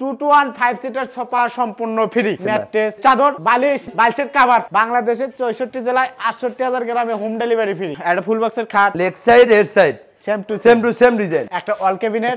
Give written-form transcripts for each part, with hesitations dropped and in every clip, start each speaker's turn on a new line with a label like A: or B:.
A: 2 to 1 5 seater sofa সম্পূর্ণ free. Mattress, চাদর, বালিশ, বালিশের কভার বাংলাদেশের 64 জেলায় 68,000 গ্রামে হোম ডেলিভারি ফ্রি। একটা ফুল বক্সের খাট,
B: leg side head side
A: same to
B: same design.
A: একটা ওয়াল ক্যাবিনেট,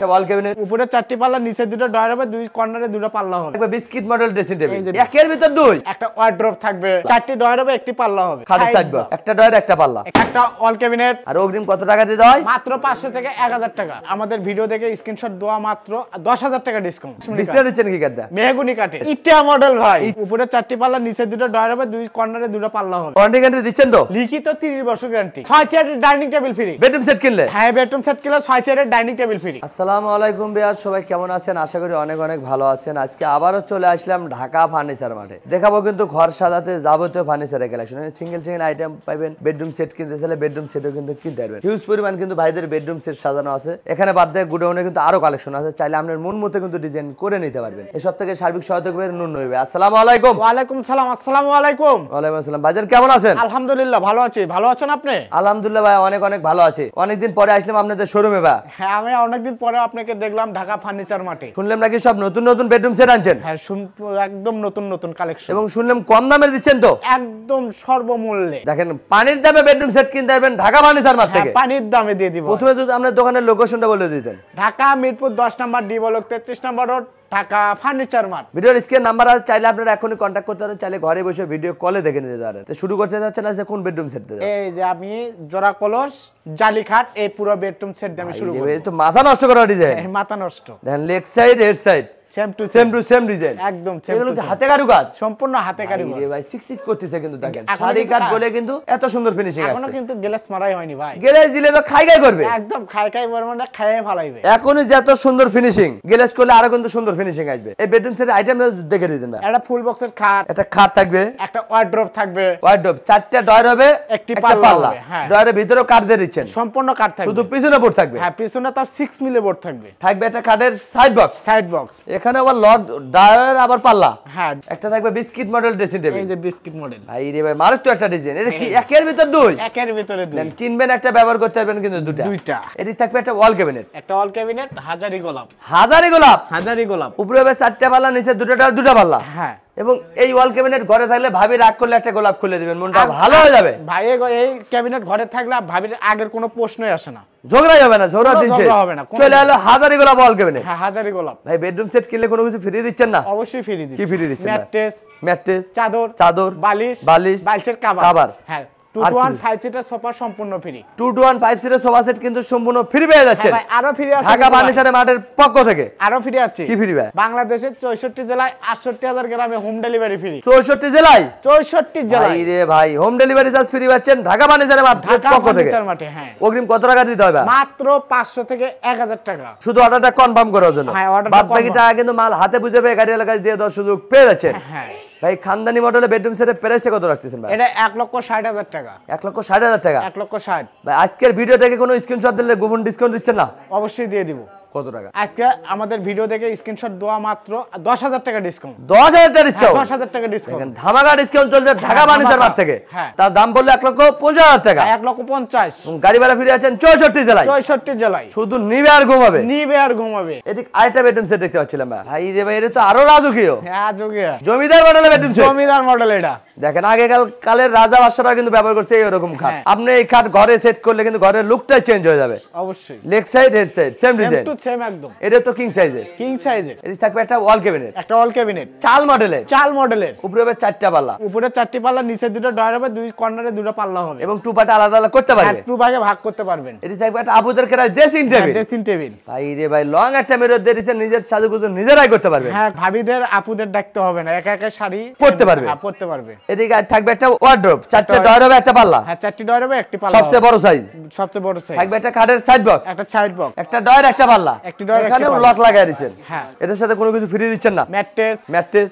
A: উপরে 4টি পাল্লা, নিচে দুটো ডয়ার হবে, দুই কর্নারে দুটো পাল্লা হবে।
B: একটা বিস্কিট মডেল ড্রেসিং টেবিল, একের ভিতর দুই।
A: একটা ওয়ার্ড্রপ থাকবে, 4টি ডয়ার হবে, একটি পাল্লা হবে।
B: খাটের সাইড বক্স, একটা ডয়ার একটা পাল্লা।
A: একটা ওয়াল ক্যাবিনেট।
B: আর অগ্রিম কত টাকা দিতে হয়?
A: মাত্র 500 থেকে 1000 টাকা। আমাদের ভিডিও দেখে স্ক্রিনশট দেওয়া মাত্র 10000 টাকা ডিসকাউন্ট।
B: ডিসপ্লে দিচ্ছেন কি কাটটা?
A: মেহগনি কাটে, ইটা মডেল ভাই। উপরে 4টি পাল্লা, নিচে দুটো ডয়ার হবে, দুই কর্নারে দুটো পাল্লা হবে।
B: ওয়ারেন্টি গ্যারান্টি দিচ্ছেন তো?
A: লিখিত 30 বছর গ্যারান্টি। 6 চেয়ারের dining table free.
B: Bedroom set কিনলে?
A: হ্যাঁ, বেডরুম সেট কিনলে 6 চেয়ারের ডাইনিং টেবিল ফ্রি।
B: আসসালামু আলাইকুম বিয়ার, সবাই কেমন আছেন? আশা করি অনেক অনেক ভালো আছেন। আজকে আবারও চলে আসলাম ঢাকা ফার্নিচার মাঠে। দেখাবো কিন্তু ঘর সাজাতে যাবতীয় ফার্নিচারের কালেকশন। সিঙ্গেল আইটেম পাবেন। বেডরুম সেট কিনতে চাইলে বেডরুম সেটও কিন্তু কিনতে পারবেন। হিউজ পরিমাণ কিন্তু ভাইদের বেডরুম সেট সাজানো আছে। এখানে বাদ দিয়ে গুডাউনে কিন্তু আরো কালেকশন আছে, চাইলে আপনার মন মতো কিন্তু ডিজাইন করে নিতে পারবেন। এসব থেকে সার্বিক সহায়তা করবেন নুন নইবে। আসসালামু আলাইকুম।
A: ওয়া আলাইকুম সালাম। আসসালামু আলাইকুম।
B: ওয়া আলাইকুম আসসালাম। ভাইজান কেমন আছেন?
A: আলহামদুলিল্লাহ ভালো আছি। ভালো আছেন আপনি?
B: আলহামদুলিল্লাহ ভাই, অনেক অনেক ভালো আছি। অনেকদিন পরে আসলাম আপনাদের শোরুমে ভাই।
A: হ্যাঁ, আমি অনেকদিন পরে আপনাকে দেখলাম ঢাকা ফার্নিচার মাঠে।
B: শুনলাম নাকি সব নতুন নতুন বেডরুম সেট আনছেন?
A: হ্যাঁ, একদম নতুন নতুন কালেকশন।
B: এবং শুনলাম কম দামে দিচ্ছেন তো?
A: একদম সর্বমূল্যে।
B: দেখেন, পানির দামে বেডরুম সেট কিনতে পারবেন ঢাকা ফার্নিচার মার্ট থেকে।
A: পানির দামে দিয়ে দিব।
B: প্রথমে যদি আপনার দোকানের লোকেশনটা বলে দিতেন।
A: ঢাকা মিরপুর 10 নম্বর ডি ব্লক 33 নম্বর রোড, ঢাকা ফার্নিচার মার্ট।
B: ভিডিওর স্ক্রিন নাম্বার আছে, চাইলে আপনারা এখনই কন্টাক্ট করতে পারেন, চাইলে ঘরে বসে ভিডিও কলে দেখে নিতে পারেন। তো শুরু করতে যাচ্ছেন আজকে কোন বেডরুম সেট দিয়ে?
A: এই যে আমি জোড়া কলস, জালি খাট, এই পুরো বেডরুম সেট দিয়ে আমি শুরু করব।
B: এই তো মাথা নষ্ট করা ডিজাইন।
A: মাথা নষ্ট।
B: দেখেন, leg side head side
A: same to
B: same design.
A: একদম সেম।
B: এগুলো কি হাতে কারু কাজ?
A: সম্পূর্ণ হাতে কারুকাজ।
B: ভাই সিক করতেছে কিন্তু। দেখেন, শাড়ি কাট বলে কিন্তু এত সুন্দর ফিনিশিং আছে।
A: এখনো কিন্তু গ্লাস মারাই হয়নি ভাই।
B: গ্লাস দিলে তো খাই করবে।
A: একদম খাই বর্মনটা খাইয়ে ফলাইবে।
B: এখনই যত সুন্দর ফিনিশিং, গ্লাস করলে আরো কিন্তু সুন্দর ফিনিশিং আসবে। এই বেডরুম সেটের আইটেমটা দেখে দিতেন না।
A: একটা ফুল বক্সের খাট,
B: একটা খাট থাকবে,
A: একটা ওয়ার্ড্রপ থাকবে,
B: ওয়ার্ডরোব, 4টা ডয়ার হবে,
A: একটি পাল্লা হবে। হ্যাঁ,
B: ডয়ারের ভিতরেও কাঠ দিয়ে দিচ্ছেন।
A: সম্পূর্ণ কাঠ থাকবে,
B: শুধু পিছনে বোর্ড থাকবে।
A: হ্যাঁ, পিছনে তার 6 মিলি বোর্ড থাকবে।
B: থাকবে একটা কাঠের সাইড বক্স। এখানে আবার লট ডয়ার আবার পাল্লা।
A: হ্যাঁ,
B: একটা থাকবে বিস্কিট মডেল ড্রেসিং টেবিল।
A: এই যে বিস্কিট মডেল।
B: ভাই রে ভাই, মারো তো একটা ডিজাইন। এটা কি একের ভিতর দুই?
A: একের ভিতরে দুই।
B: দেন কিনবেন একটা, ব্যবহার করতে পারবেন কিন্তু দুইটা। এটি থাকবে একটা ওয়াল ক্যাবিনেট,
A: একটা ওয়াল ক্যাবিনেট, হাজারি গোলাপ।
B: উপরে হবে 4টা পাল্লা, নিচে দুটো পাল্লা।
A: হ্যাঁ,
B: এবং এই ওয়াল ক্যাবিনেট ঘরে থাকলে ভাবি রাগ করলে একটা গোলাপ খুলে দিবেন, মনটা ভালো হয়ে যাবে।
A: ভাই এই ক্যাবিনেট ঘরে থাকলে ভাবির আগের কোনো প্রশ্নই আসে না।
B: ঝগড়াই হবে না, ঝগড়া দিন
A: হবে না।
B: চলে এলো হাজারি গোলাপ ওয়াল ক্যাবিনেট।
A: হ্যাঁ, হাজারি গোলাপ।
B: ভাই বেডরুম সেট কিনলে কোনো কিছু ফ্রি দিচ্ছেন না?
A: অবশ্যই ফ্রি দিচ্ছি।
B: কি ফ্রি দিচ্ছেন?
A: ম্যাট্রেস, চাদর, বালিশ, বালিশের কভার। হ্যাঁ, 2 to 1 5 সিটার সোফা সম্পূর্ণ free.
B: 2 to 1 5 seater sofa set কিন্তু সম্পূর্ণ ফ্রি পেয়ে যাচ্ছেন।
A: ভাই আরো ফ্রি আছে
B: ঢাকা ফার্নিচার মার্টের পক্ষ থেকে।
A: আরো ফ্রি আছে।
B: কি ফ্রি ভাই?
A: বাংলাদেশের 64 জেলায় 68,000 গ্রামে হোম ডেলিভারি ফ্রি।
B: 64 জেলায়? 64 জেলায়।
A: ভাই
B: রে ভাই, হোম ডেলিভারি চার্জ ফ্রি পাচ্ছেন ঢাকা ফার্নিচার মার্টের পক্ষ থেকে।
A: ঢাকা ফার্নিচার মার্টে। হ্যাঁ,
B: অগ্রিম কত টাকা দিতে হবে?
A: মাত্র 500 থেকে 1000 টাকা।
B: শুধু অর্ডারটা কনফার্ম করার জন্য।
A: হ্যাঁ,
B: বাদ বাকি টাকা কিন্তু মাল হাতে বুঝে পেয়ে গাড়ি এলাকায় দিয়ে দেওয়ার সুযোগ পেয়ে যাচ্ছেন।
A: হ্যাঁ
B: ভাই, খানদানি মডেলের বেডরুম সেটের প্রাইস কত রাখতেছেন ভাই?
A: এটা 1,60,000 টাকা।
B: 1,60,000 টাকা।
A: 1,60,000।
B: ভাই আজকের ভিডিও থেকে কোনো স্ক্রিনশট দিলে গোপন ডিসকাউন্ট দিচ্ছেন না?
A: অবশ্যই দিয়ে দিব।
B: কত টাকা?
A: আজকে আমাদের ভিডিও দেখে স্ক্রিনশট দেওয়া মাত্র 10,000 টাকা ডিসকাউন্ট।
B: 10,000 টাকা ডিসকাউন্ট?
A: 10,000 টাকা ডিসকাউন্ট।
B: ধামাকা ডিসকাউন্ট চলছে ঢাকা ফার্নিচার মার্ট থেকে।
A: হ্যাঁ,
B: তার দাম বললে 1,50,000 টাকা।
A: 1,50,000।
B: গাড়ি ভাড়া ফ্রি আছেন 64 জেলায়।
A: 64 জেলায়।
B: শুধু নিবে আর ঘুমাবে। এটি আরেকটা বেডরুম সেট দেখতে পাচ্ছিলাম ভাই রে ভাই, এটা তো আরো রাজকীয়।
A: হ্যাঁ, রাজকীয়
B: জমিদার মডেলের বেডরুম সেট।
A: জমিদার মডেল এটা।
B: দেখেন, আগেকার কালের রাজা বাদশারা কিন্তু ব্যবহার করছে এরকম খাট। আপনি এই খাট ঘরে সেট করলে কিন্তু ঘরের লুকটাই চেঞ্জ হয়ে যাবে।
A: অবশ্যই।
B: Leg side head side same design.
A: Same একদম।
B: এটা তো কিং সাইজের। এটি থাকবে একটা ওয়াল ক্যাবিনেট। চাল মডেলের। উপরে হবে 4টা পাল্লা।
A: উপরে 4টি পাল্লা, নিচে দুটো ডয়ার হবে, দুই কর্নারে দুটো পাল্লা হবে।
B: এবং টু পার্টে আলাদা আলাদা করতে পারবেন।
A: টু ভাগে ভাগ করতে পারবেন।
B: এটি থাকবে একটা আপুদের কেরা ড্রেসিং টেবিল। ভাই রে ভাই, লং একটা মিরর দিয়ে দিয়েছেন, নিজের সাজুগুজু নিজেরাই করতে পারবেন।
A: হ্যাঁ, ভাবিদের আপুদের ডাকতে হবে না, একা একা শাড়ি
B: পরতে পারবে।
A: হ্যাঁ, পরতে পারবে।
B: এদিকে থাকবে একটা ওয়ার্ডরোব, 4টা ডয়ার হবে, একটা পাল্লা।
A: হ্যাঁ, 4টি ডয়ার হবে, একটি পাল্লা।
B: সবচেয়ে বড় সাইজ। থাকবে একটা কাঠের সাইড বক্স, একটা ডয়ার, একটা পাল্লা। এখানেও লক লাগায় দিয়েছেন।
A: হ্যাঁ,
B: এটার সাথে কোনো কিছু ফ্রি দিচ্ছেন না?
A: ম্যাট্রেস,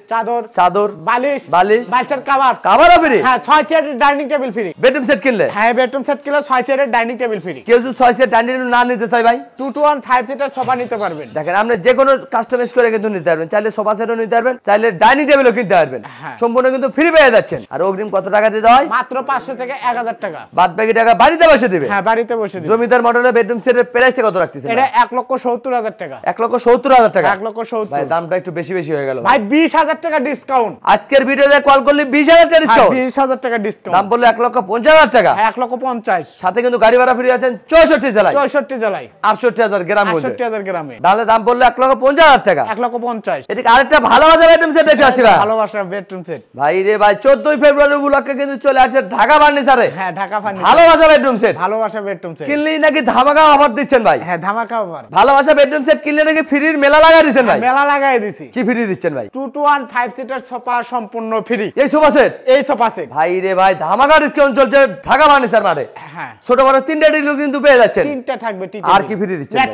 A: চাদর, বালিশ, বালিশের
B: কভারও ফ্রি।
A: হ্যাঁ, 6 চেয়ারের dining table free.
B: Bedroom set কিনলে?
A: হ্যাঁ, বেডরুম সেট কিনলে 6 চেয়ারের ডাইনিং টেবিল ফ্রি।
B: কেউ যদি 6 চেয়ার ডাইনিং টেবিল না নিতে চাই ভাই,
A: 2 to 1 5 সিটার সোফা নিতে পারবেন।
B: দেখেন, আপনি যে কোনো কাস্টমাইজ করে কিন্তু নিতে পারবেন। চাইলে সোফা সেটও নিতে পারবেন, চাইলে ডাইনিং টেবিলও কিনতে পারবেন। সম্পূর্ণ কিন্তু ফ্রি পেয়ে যাচ্ছেন। আর অগ্রিম কত টাকা দিতে হয়?
A: মাত্র 500 থেকে 1000 টাকা।
B: বাদ বাকি টাকা বাড়িতে বসে দিবে।
A: হ্যাঁ, বাড়িতে বসে দিবে।
B: জমিদার মডেলের বেডরুম সেটের প্রাইস কত রাখতেছেন?
A: এটা 1,60,000 1,70,000 টাকা।
B: 1,70,000 টাকা।
A: 1,70,000
B: ভাই দামটা একটু বেশি বেশি হয়ে গেল
A: ভাই। 20,000 টাকা ডিসকাউন্ট।
B: আজকের ভিডিওতে কল করলে 20,000 টাকা ডিসকাউন্ট।
A: 20,000 টাকা ডিসকাউন্ট।
B: দাম বললো 1,50,000 টাকা।
A: 1,50,000।
B: সাথে কিন্তু গাড়ি ভাড়া ফ্রি আছেন 64 জেলায়।
A: 64 জেলায়।
B: 68,000 গ্রাম মধ্যে।
A: 68,000 গ্রামে।
B: তাহলে দাম বললো 1,50,000 টাকা।
A: 1,50,000।
B: এদিকে আরেকটা ভালোবাসা বেডরুম সেট দেখতে পাচ্ছি ভাই।
A: ভালোবাসা বেডরুম সেট।
B: ভাই রে ভাই 14 ফেব্রুয়ারি উপলক্ষে কিন্তু চলে আসছে ঢাকা ফার্নিচারে।
A: হ্যাঁ ঢাকা ফার্নিচার।
B: ভালোবাসা বেডরুম সেট।
A: ভালোবাসা বেডরুম সেট।
B: কিনলেই নাকি ধামাকা অফার দিচ্ছেন ভাই।
A: হ্যাঁ ধামাকা অফার।
B: ভালোবাসা বেডরুম সেট কিনলে নাকি ফ্রির মেলা লাগাই দিচ্ছেন ভাই।
A: মেলা লাগাই দিছি।
B: কি ফ্রি দিচ্ছেন ভাই?
A: 2 to 1 5 সিটার সোফা সম্পূর্ণ ফ্রি।
B: এই সোফা সেট।
A: এই সোফা সেট।
B: ভাই রে ভাই ধামাকা ডিসকাউন্ট চলছে ঢাকা ফার্নিচার মাঠে।
A: হ্যাঁ
B: ছোট বড় তিনটা ডিল কিন্তু পেয়ে যাচ্ছেন।
A: তিনটা থাকবে টি।
B: আর কি ফ্রি দিচ্ছেন ভাই?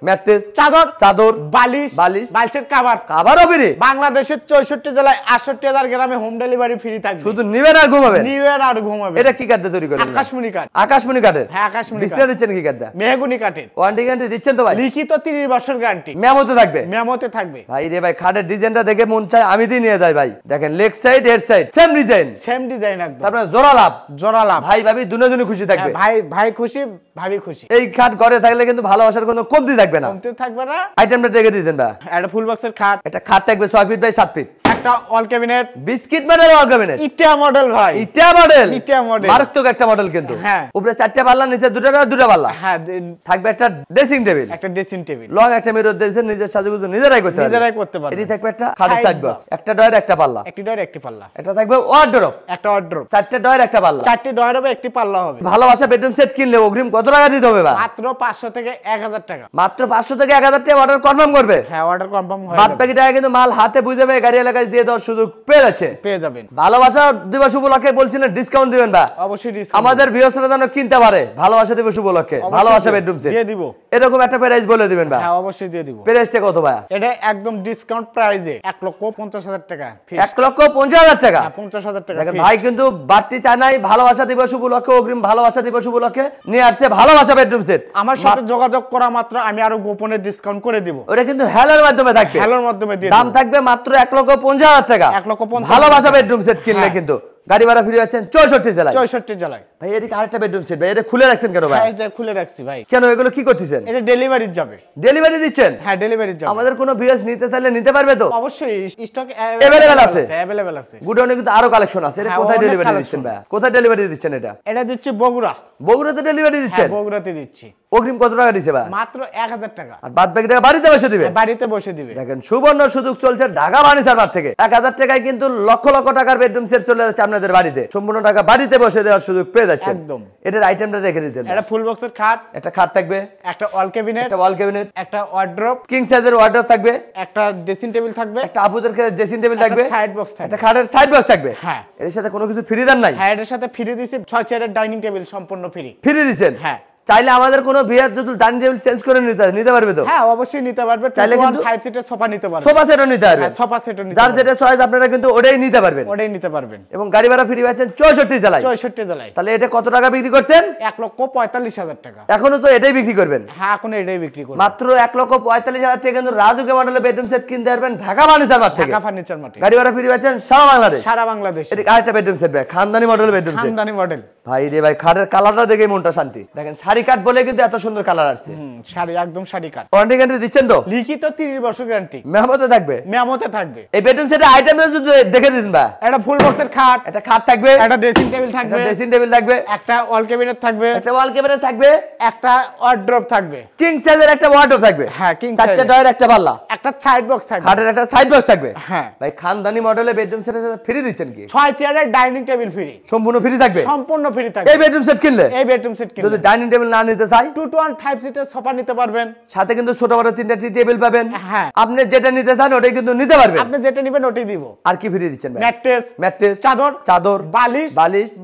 B: ম্যাট্রেস,
A: চাদর,
B: বালিশ,
A: বালিশের কভার।
B: কভারও ফ্রি।
A: বাংলাদেশের 64 জেলায় 68,000 গ্রামে হোম ডেলিভারি ফ্রি থাকবে।
B: শুধু নিবেন আর ঘুমাবেন।
A: নিবেন আর ঘুমাবেন।
B: এটা কি কাঠে তৈরি করলেন?
A: আকাশমণি কাঠ।
B: আকাশমণি কাঠের?
A: হ্যাঁ আকাশমণি কাঠ।
B: বিস্তার দিচ্ছেন কি কাঠটা?
A: মেহগনি কাঠের।
B: ওয়ারেন্টি গ্যারান্টি দিচ্ছেন তো ভাই?
A: লিখিত 30 বছর গ্যারান্টি।
B: মেমোতে থাকবে?
A: মেমোতে থাকবে।
B: ভাই রে ভাই খাটের ডিজাইনটা দেখে মন চায় আমি দিয়ে নিয়ে যাই ভাই। দেখেন leg side head side same design.
A: Same design একদম।
B: তারপরে জোড়া লাভ।
A: জোড়া লাভ।
B: ভাই ভাবি দুজনে খুশি থাকবে।
A: ভাই খুশি, ভাবি খুশি।
B: এই খাট ঘরে থাকলে কিন্তু ভালোবাসার কোনো কমতি থাকবে না।
A: কমতি থাকবে না।
B: আইটেমটা দেখে দিতেন ভাই।
A: একটা ফুল বক্সের খাট।
B: একটা খাট থাকবে 6 ফিট বাই 7 ফিট।
A: একটা all cabinet.
B: Biscuit model all cabinet.
A: ইটা মডেল ভাই।
B: ইটা মডেল।
A: ইটা মডেল।
B: মারাত্মক একটা মডেল কিন্তু।
A: হ্যাঁ।
B: উপরে 4টা পাল্লা নিচে দুটো পাল্লা।
A: হ্যাঁ
B: থাকবে একটা ড্রেসিং টেবিল।
A: একটা ড্রেসিং টেবিল।
B: লং একটা মিরর দিয়েছেন নিজের সাজুগুজু নিজেরাই করতে পারবেন।
A: নিজেরাই করতে পারবেন।
B: এটি থাকবে একটা খাটের সাইড বক্স। একটা ডয়ার একটা পাল্লা।
A: একটি ডয়ার একটি পাল্লা।
B: এটা থাকবে ওয়ার্ডরোব।
A: একটা ওয়ার্ডরোব।
B: 4টা ডয়ার একটা পাল্লা।
A: 4টি ডয়ার হবে একটি পাল্লা হবে।
B: ভালোবাসা বেডরুম সেট কিনলে অগ্রিম কত টাকা দিতে হবে ভাই?
A: মাত্র 500 থেকে 1000 টাকা।
B: মাত্র 500 থেকে 1000 টাকা অর্ডার কনফার্ম করবে।
A: হ্যাঁ অর্ডার কনফার্ম হয়ে
B: বাদ
A: যাবে।
B: বাকি টাকা কিন্তু মাল হাতে বুঝে পেয়ে গাড়ি এলাকায় দিয়ে দেওয়ার সুযোগ পেয়ে যাচ্ছে।
A: পেয়ে যাবেন।
B: ভালোবাসা দিবস উপলক্ষে বলছিলেন ডিসকাউন্ট দিবেন ভাই।
A: অবশ্যই ডিসকাউন্ট।
B: আমাদের ভিউয়ার্সরা যেন কিনতে পারে ভালোবাসা দিবস উপলক্ষে ভালোবাসা বেডরুম সেট
A: দিয়ে দিব।
B: এরকম একটা প্রাইস বলে দিবেন ভাই।
A: হ্যাঁ অবশ্যই দিয়ে দিব।
B: প্রাইসটা কত ভাই?
A: এটা একদম ডিসকাউন্ট প্রাইসে 1,50,000 টাকা।
B: 1,50,000 টাকা।
A: হ্যাঁ 50,000 টাকা।
B: দেখেন ভাই কিন্তু বাড়তি চায় নাই ভালোবাসা দিবস উপলক্ষে অগ্রিম ভালোবাসা দিবস উপলক্ষে নিয়ে আসছে ভালোবাসা বেডরুম সেট।
A: আমার সাথে যোগাযোগ করা মাত্র আমি আরো গোপনে ডিসকাউন্ট করে দিব।
B: ওটা কিন্তু হ্যালোর মাধ্যমে থাকবে।
A: হ্যালোর মাধ্যমে দিয়ে
B: দাম থাকবে মাত্র 1,50,000 টাকা।
A: 1,50,000
B: ভালোবাসা বেডরুম সেট কিনলে কিন্তু গাড়ি ভাড়া ফ্রি আছেন 64 জেলায়।
A: 64 জেলায়।
B: ভাই এদিকে আরেকটা বেডরুম সেট ভাই এটা খুলে রাখছেন কেন ভাই?
A: হ্যাঁ এটা খুলে রাখছি ভাই।
B: কেন এগুলো কি করতেছেন?
A: এটা ডেলিভারি যাবে।
B: ডেলিভারি দিচ্ছেন?
A: হ্যাঁ ডেলিভারি যাবে।
B: আমাদের কোনো ভিউয়ার্স নিতে চাইলে নিতে পারবে তো?
A: অবশ্যই স্টক
B: अवेलेबल আছে।
A: अवेलेबल আছে।
B: গুডাউনে কিন্তু আরো কালেকশন আছে। এটা
A: হ্যাঁ,
B: কোথায়
A: অনেক
B: ডেলিভারি
A: collection।
B: দিচ্ছেন ভাই? কোথায় ডেলিভারি দিচ্ছেন এটা?
A: এটা দিচ্ছি বগুড়া।
B: বগুড়াতে ডেলিভারি দিচ্ছেন?
A: হ্যাঁ বগুড়াতে দিচ্ছি।
B: অগ্রিম কত টাকা দিছে ভাই?
A: মাত্র 1000 টাকা।
B: আর বাদ বাকি টাকা বাড়িতে বসে দিবে?
A: বাড়িতে বসে দিবে।
B: দেখেন সুবর্ণ সুযোগ চলছে ঢাকা ফার্নিচার মার্ট থেকে। 1000 টাকায় কিন্তু লক্ষ লক্ষ টাকার বেডরুম সেট চলে যাচ্ছে আপনাদের বাড়িতে। সম্পূর্ণ টাকা বাড়িতে বসে দেওয়ার সুযোগ পেয়ে যাচ্ছেন।
A: একদম।
B: এটার আইটেমটা দেখে দিতেন।
A: এটা ফুল বক্সের খাট।
B: একটা খাট থাকবে,
A: একটা ওয়াল ক্যাবিনেট,
B: একটা ওয়াল ক্যাবিনেট,
A: একটা ওয়ার্ড্রপ,
B: কিং সাইজের ওয়ার্ডরোব থাকবে,
A: একটা ড্রেসিং টেবিল থাকবে,
B: একটা আপুদের ড্রেসিং টেবিল থাকবে,
A: একটা সাইড বক্স থাকবে,
B: একটা খাটের সাইড বক্স থাকবে।
A: হ্যাঁ
B: এর সাথে কোনো কিছু ফ্রি দেন নাই?
A: হ্যাঁ এর সাথে ফ্রি দিছি 6 চেয়ারের ডাইনিং টেবিল সম্পূর্ণ ফ্রি।
B: ফ্রি দিবেন?
A: হ্যাঁ।
B: চাইলে আমাদের কোনো বিয়ার যদি ডাইনিং টেবিল চেঞ্জ করে নিতে পারবে তো?
A: হ্যাঁ অবশ্যই নিতে পারবে।
B: চাইলে কিন্তু
A: 5 সিটের সোফা নিতে পারবে।
B: সোফা সেটও নিতে পারবে।
A: হ্যাঁ সোফা সেটও নিতে
B: যার
A: পারবে।
B: যেটা চয়েস আপনারা কিন্তু ওটাই নিতে পারবেন।
A: ওটাই নিতে পারবেন।
B: এবং গাড়ি ভাড়া ফ্রি পাচ্ছেন 64 জেলায়।
A: 64 জেলায়।
B: তাহলে এটা কত টাকা বিক্রি করছেন?
A: 1,45,000 টাকা।
B: এখনো তো এটাই বিক্রি করবেন?
A: হ্যাঁ এখন এটাই বিক্রি করব।
B: মাত্র 1,45,000 টাকা কিন্তু রাজুকে মডেলের বেডরুম সেট কিনতে পারবেন ঢাকা ফার্নিচার মার্ট থেকে।
A: ঢাকা ফার্নিচার মার্টে।
B: গাড়ি ভাড়া ফ্রি পাচ্ছেন সারা বাংলাদেশ।
A: সারা বাংলাদেশ।
B: এদিকে আরেকটা বেডরুম সেট ভাই খানদানি মডেলের বেডরুম সেট।
A: খানদানি মডেল।
B: ভাই রে ভাই খাটের কালারটা দেখে মনটা শান্তি। দেখেন শাড়ি কাট বলে কিন্তু এত সুন্দর কালার আসছে।
A: শাড়ি একদম শাড়ি কাট।
B: ওয়ারেন্টি গ্যারান্টি দিচ্ছেন তো?
A: লিখিত 30 বছর গ্যারান্টি।
B: মেহমতে থাকবে?
A: মেমোতে থাকবে।
B: এই বেডরুম সেটের আইটেম যদি দেখে দিন ভাই।
A: একটা ফুল বক্সের খাট,
B: একটা খাট থাকবে,
A: একটা ড্রেসিং টেবিল
B: একটা
A: থাকবে,
B: ড্রেসিং টেবিল থাকবে,
A: একটা ওয়াল ক্যাবিনেট থাকবে,
B: একটা ওয়াল ক্যাবিনেট থাকবে,
A: একটা ওয়ার্ড্রপ থাকবে,
B: কিং সাইজের একটা ওয়ার্ডরোব থাকবে।
A: হ্যাঁ কিং
B: চারটা
A: সাইজ।
B: ডয়ার একটা পাল্লা,
A: একটা সাইড বক্স থাকবে,
B: খাটের একটা সাইড বক্স থাকবে।
A: হ্যাঁ
B: ভাই খানদানি মডেলের বেডরুম সেটের সাথে ফ্রি দিচ্ছেন কি?
A: 6 চেয়ারের ডাইনিং টেবিল ফ্রি।
B: সম্পূর্ণ ফ্রি থাকবে?
A: সম্পূর্ণ ফ্রি থাকবে।
B: এই বেডরুম সেট কিনলে?
A: এই বেডরুম সেট কিনলে
B: যদি ডাইনিং টেবিল না নিতে চাই
A: 2 to 1 5 সিটের সোফা নিতে পারবেন।
B: সাথে কিন্তু ছোট বড় তিনটা টি টেবিল পাবেন।
A: হ্যাঁ
B: আপনি যেটা নিতে চান ওটাই কিন্তু নিতে পারবেন।
A: আপনি যেটা নেবেন ওটাই দিব।
B: আর কি ফ্রি দিচ্ছেন ভাই?
A: ম্যাট্রেস,
B: চাদর,
A: বালিশ,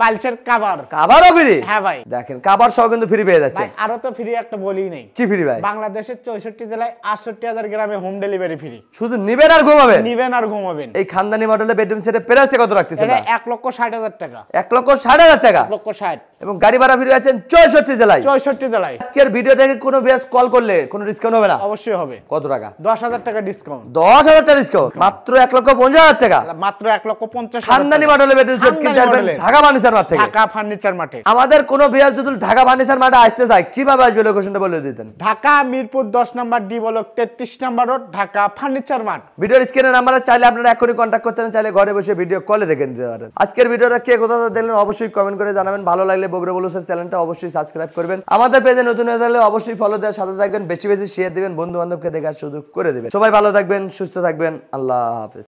A: বালিশের কভার।
B: কভারও ফ্রি?
A: হ্যাঁ ভাই।
B: দেখেন কভার সহ কিন্তু ফ্রি পেয়ে যাচ্ছে।
A: ভাই আরো তো ফ্রি একটা বলি নাই।
B: কি ফ্রি ভাই?
A: বাংলাদেশের 64 জেলায় 68,000 গ্রামে হোম ডেলিভারি ফ্রি।
B: শুধু নিবেন আর ঘুমাবেন?
A: নিবেন আর ঘুমাবেন।
B: এই খানদানি মডেলের বেডরুম সেটের প্রাইস কত রাখতেছেন?
A: এটা 1,60,000 টাকা।
B: 1,60,000 টাকা।
A: 11,60,000
B: এবং গাড়ি ভাড়া ফ্রি আছেন 64 জেলায়।
A: 64 জেলায়।
B: আজকের ভিডিও থেকে কোনো ভিউয়ার্স কল করলে কোনো ডিসকাউন্ট হবে না?
A: অবশ্যই হবে।
B: কত টাকা?
A: 10,000 টাকা ডিসকাউন্ট।
B: 10,000 টাকা ডিসকাউন্ট, মাত্র 1,50,000 টাকা,
A: মাত্র 1,50,000
B: খানদানি মডেলের বেডরুম সেট কিনতে পারবেন ঢাকা ফার্নিচার মার্ট থেকে।
A: ঢাকা ফার্নিচার মার্টে।
B: আমাদের কোনো ভিউয়ার্স যদি ঢাকা ফার্নিচার মার্টে আসতে চায় কিভাবে আসবে লোকেশনটা বলে দিতেন।
A: ঢাকা মিরপুর 10 নম্বর ডি ব্লক 33 নম্বর রোড, ঢাকা ফার্নিচার মার্ট।
B: ভিডিওর স্ক্রিনের নাম্বারে চাইলে আপনারা এখনই কন্ট্যাক্ট করতে পারেন, চাইলে ঘরে বসে ভিডিও কলে দেখে নিতে পারেন। আজকের ভিডিওটা কে কোথা থেকে দেখলেন অবশ্যই কমেন্ট করে জানাবেন। ভালো লাগলে বগুড়া ব্লগসের চ্যানেলটা অবশ্যই সাবস্ক্রাইব করবেন। আমাদের পেজে নতুন হয়ে থাকলে অবশ্যই ফলো দেওয়ার সাথে থাকবেন, বেশি বেশি শেয়ার দিবেন, বন্ধু বান্ধবকে দেখার সুযোগ করে দিবেন। সবাই ভালো থাকবেন, সুস্থ থাকবেন, আল্লাহ হাফেজ।